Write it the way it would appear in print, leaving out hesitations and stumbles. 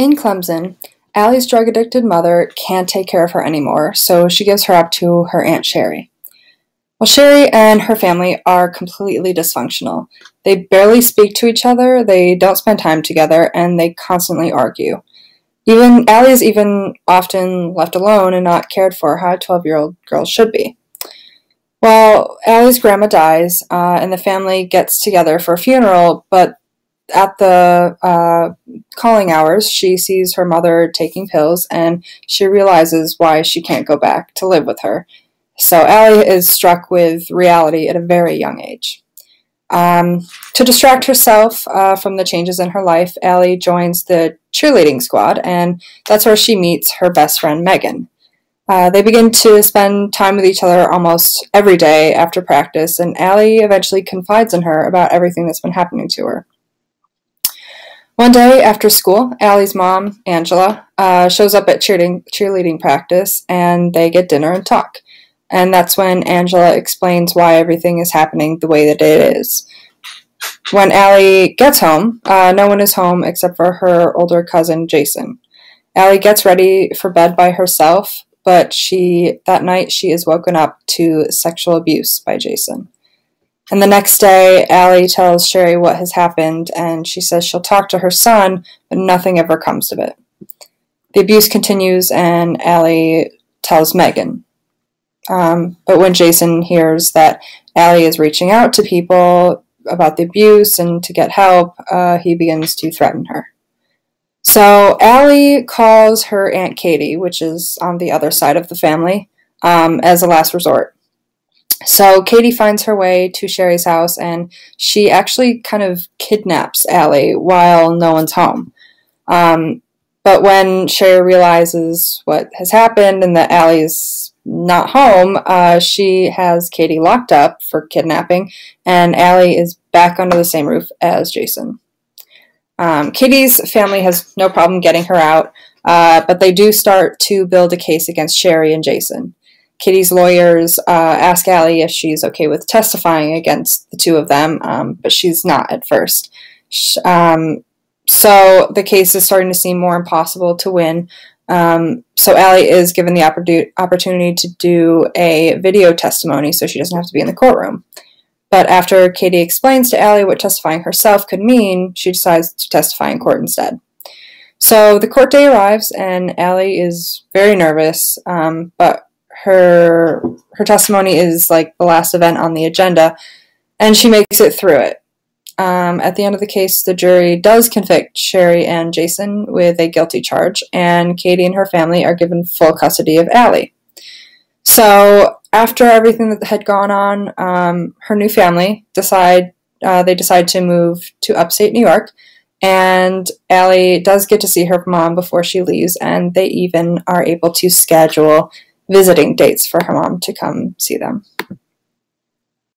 In Clemson, Allie's drug-addicted mother can't take care of her anymore, so she gives her up to her Aunt Sherry. Well, Sherry and her family are completely dysfunctional. They barely speak to each other, they don't spend time together, and they constantly argue. Allie is even often left alone and not cared for how a 12-year-old girl should be. Well, Allie's grandma dies, and the family gets together for a funeral, but at the calling hours, she sees her mother taking pills, and she realizes why she can't go back to live with her. So Allie is struck with reality at a very young age. To distract herself from the changes in her life, Allie joins the cheerleading squad, and that's where she meets her best friend, Megan. They begin to spend time with each other almost every day after practice, and Allie eventually confides in her about everything that's been happening to her. One day after school, Allie's mom, Angela, shows up at cheerleading practice, and they get dinner and talk. And that's when Angela explains why everything is happening the way that it is. When Allie gets home, no one is home except for her older cousin, Jason. Allie gets ready for bed by herself, but that night she is woken up to sexual abuse by Jason. And the next day, Allie tells Sherry what has happened, and she says she'll talk to her son, but nothing ever comes of it. The abuse continues, and Allie tells Megan. But when Jason hears that Allie is reaching out to people about the abuse and to get help, he begins to threaten her. So Allie calls her Aunt Katie, which is on the other side of the family, as a last resort. So Katie finds her way to Sherry's house, and she actually kind of kidnaps Allie while no one's home. But when Sherry realizes what has happened and that Allie's not home, she has Katie locked up for kidnapping, and Allie is back under the same roof as Jason. Katie's family has no problem getting her out, but they do start to build a case against Sherry and Jason. Katie's lawyers ask Allie if she's okay with testifying against the two of them, but she's not at first. So the case is starting to seem more impossible to win. So Allie is given the opportunity to do a video testimony so she doesn't have to be in the courtroom. But after Katie explains to Allie what testifying herself could mean, she decides to testify in court instead. So the court day arrives, and Allie is very nervous, but her testimony is like the last event on the agenda, and she makes it through it. At the end of the case, the jury does convict Sherry and Jason with a guilty charge, and Katie and her family are given full custody of Allie. So after everything that had gone on, her new family decide to move to upstate New York, and Allie does get to see her mom before she leaves, and they even are able to schedule visiting dates for her mom to come see them.